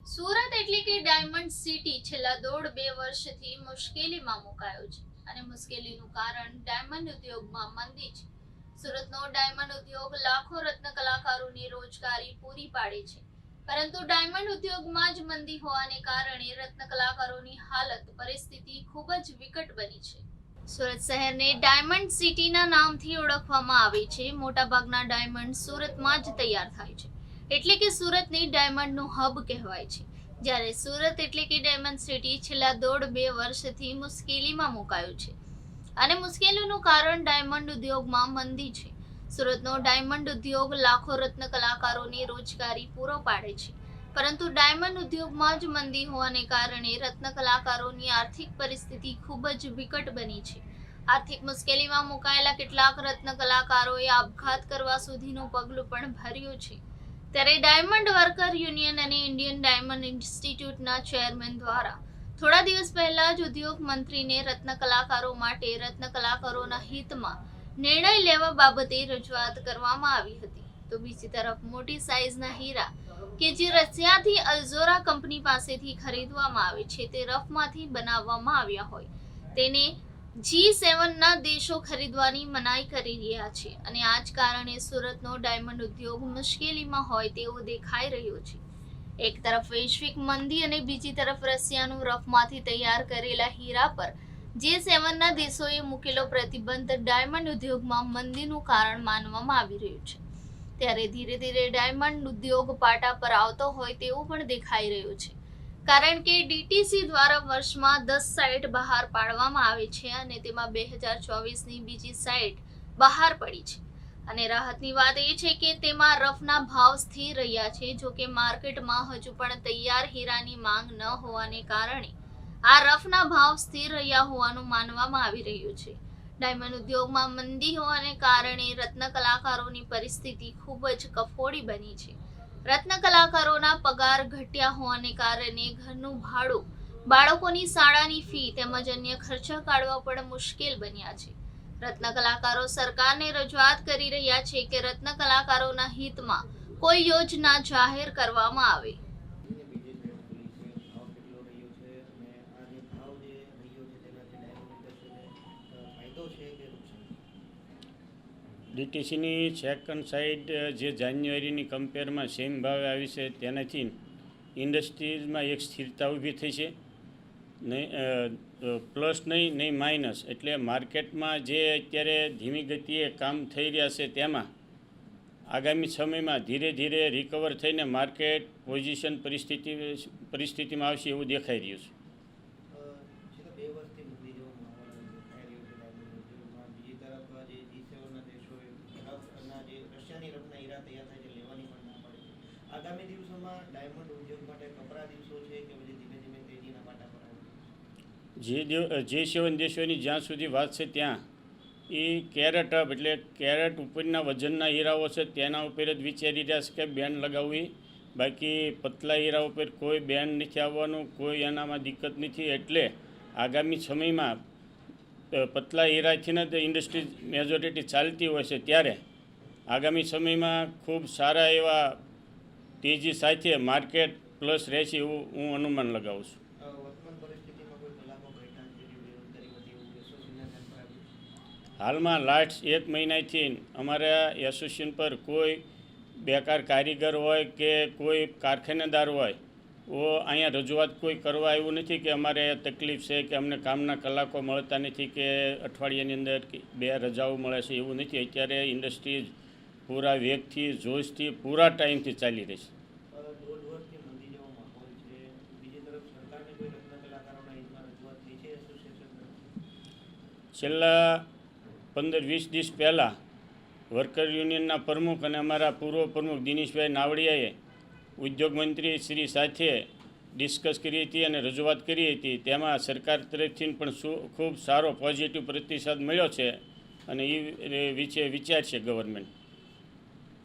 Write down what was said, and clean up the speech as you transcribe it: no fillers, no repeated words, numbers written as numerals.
સુરત એટલે કે diamond city છેલ્લા 1.5-2 વર્ષથી મુશ્કેલીમાં મુકાયો છે અને મુશ્કેલીનું કારણ ડાયમંડ ઉદ્યોગમાં મંદી છે. સુરતનો ડાયમંડ ઉદ્યોગ લાખો રત્ન કલાકારોની રોજગારી પૂરી પાડે છે, પરંતુ ડાયમંડ ઉદ્યોગમાં જ મંદી હોવાને કારણે રત્ન કલાકારોની પરિસ્થિતિ ખૂબ જ વિકટ બની છે. સુરત શહેરને ડાયમંડ સિટીના નામથી ઓળખવામાં આવે છે. મોટાભાગના ડાયમંડ સુરતમાં જ તૈયાર થાય છે, એટલે કે સુરતને ડાયમંડનું હબ કહેવાય છે. જ્યારે સુરત એટલે કે ડાયમંડ સિટી છેલ્લા 1.5-2 વર્ષથી મુશ્કેલીમાં મુકાયું છે અને મુશ્કેલીનું કારણ ડાયમંડ ઉદ્યોગમાં મંદી છે. સુરતનો ડાયમંડ ઉદ્યોગ લાખો રત્ન કલાકારોની રોજગારી પૂરો પાડે છે, પરંતુ ડાયમંડ ઉદ્યોગમાં જ મંદી હોવાને કારણે રત્ન કલાકારોની આર્થિક પરિસ્થિતિ ખૂબ જ વિકટ બની છે. આર્થિક મુશ્કેલીમાં મુકાયેલા કેટલાક રત્ન કલાકારોએ આપઘાત કરવા સુધીનું પગલું પણ ભર્યું છે. ત્યારે ડાયમંડ વર્કર યુનિયન અને ઇન્ડિયન ડાયમંડ ઇન્સ્ટિટ્યૂટના ચેરમેન દ્વારા થોડા દિવસ પહેલા જ ઉદ્યોગ મંત્રીને રત્ન કલાકારો માટે રત્ન કલાકારોના હિતમાં નિર્ણય લેવા બાબતે રજૂઆત કરવામાં આવી હતી. તો બીજી તરફ મોટી સાઇઝના હીરા કે જે રશિયાથી અલ્ઝોરા કંપની પાસેથી ખરીદવામાં આવે છે તે રફમાંથી બનાવવામાં આવ્યા હોય તેને G7 ના દેશો ખરીદવાની મનાઈ કરી રહ્યા છે અને આ જ કારણે સુરતનો ડાયમંડ ઉદ્યોગ મુશ્કેલીમાં હોય તેવું દેખાઈ રહ્યું છે. એક તરફ વૈશ્વિક મંદી અને બીજી તરફ રશિયાનું રફમાંથી તૈયાર કરેલા હીરા પર G7 ના દેશોએ મૂકેલો પ્રતિબંધ ડાયમંડ ઉદ્યોગમાં મંદીનું કારણ માનવામાં આવી રહ્યું છે. ત્યારે ધીરે ધીરે ડાયમંડ ઉદ્યોગ પાટા પર આવતો હોય તેવું પણ દેખાઈ રહ્યું છે, કારણ કે ડીટીસી દ્વારા વર્ષમાં 10 સાઇટ બહાર પાડવામાં આવે છે અને તેમાં 2024ની બીજી સાઇટ બહાર પડી છે. અને રાહતની વાત એ છે કે તેમાં રફના ભાવ સ્થિર રહ્યા છે. જો કે માર્કેટમાં હજુ પણ તૈયાર હીરાની માંગ ન હોવાને કારણે આ રફના ભાવ સ્થિર રહ્યા હોવાનું માનવામાં આવી રહ્યું છે. ડાયમંડ ઉદ્યોગમાં મંદી હોવાને કારણે રત્ન કલાકારોની પરિસ્થિતિ ખૂબ જ કફોડી બની છે. રત્ન કલાકારોના પગાર ઘટ્યા હોવાને કારણે ઘરનું ભાડું, બાળકોની શાળાની ફી તેમજ અન્ય ખર્ચા કાઢવા પણ મુશ્કેલ બન્યા છે. રત્ન કલાકારો સરકારને રજૂઆત કરી રહ્યા છે કે રત્ન કલાકારોના હિતમાં કોઈ યોજના જાહેર કરવામાં આવે. ડીટીસીની સેકન્ડ સાઇડ જે જાન્યુઆરીની કમ્પેરમાં સેમ ભાવે આવી છે તેનાથી ઇન્ડસ્ટ્રીઝમાં એક સ્થિરતા ઊભી થઈ છે, પ્લસ નહીં માઇનસ. એટલે માર્કેટમાં જે અત્યારે ધીમી ગતિએ કામ થઈ રહ્યા છે તેમાં આગામી સમયમાં ધીરે ધીરે રિકવર થઈને માર્કેટ પોઝિશન પરિસ્થિતિમાં આવશે એવું દેખાઈ રહ્યું છે. આગામી દિવસોમાં ડાયમંડ ઉદ્યોગ માટે કપરા દિવસો છે કે પછી ધીમે ધીમે તેજીના પાટા પર આવે? G7 દેશોની જ્યાં સુધી વાત છે ત્યાં એ કેરેટ અપ એટલે કેરેટ ઉપરના વજનના હીરાઓ છે તેના ઉપર જ વિચારી રહ્યા છે કે બેન લગાવવી. બાકી પતલા હીરા ઉપર કોઈ બેન નથી આવવાનું, કોઈ એનામાં દિક્કત નથી. એટલે આગામી સમયમાં પતલા હીરાથી જ ઇન્ડસ્ટ્રી મેજોરિટી ચાલતી હોય છે, ત્યારે આગામી સમયમાં ખૂબ સારા એવા તેજી સાથે માર્કેટ પ્લસ રહેશે એવું હું અનુમાન લગાવું છું. હાલમાં લાસ્ટ 1 મહિનાથી અમારા એસોસિએશન પર કોઈ બેકાર કારીગર હોય કે કોઈ કારખાનેદાર હોય અહીંયા રજૂઆત કોઈ કરવા આવ્યું નથી કે અમારે તકલીફ છે કે અમને કામના કલાકો મળતા નથી કે અઠવાડિયાની અંદર 2 રજાઓ મળે છે, એવું નથી. અત્યારે ઇન્ડસ્ટ્રી પૂરા વેગથી, જોશથી, પૂરા ટાઈમથી ચાલી રહી છે. છેલ્લા 15-20 દિવસ પહેલાં વર્કર યુનિયનના પ્રમુખ અને અમારા પૂર્વ પ્રમુખ દિનેશભાઈ નાવડિયાએ ઉદ્યોગ મંત્રી શ્રી સાથે ડિસ્કસ કરી હતી અને રજૂઆત કરી હતી. તેમાં સરકાર તરફથી પણ ખૂબ સારો પોઝિટિવ પ્રતિસાદ મળ્યો છે અને એ વિશે વિચારશે ગવર્મેન્ટ.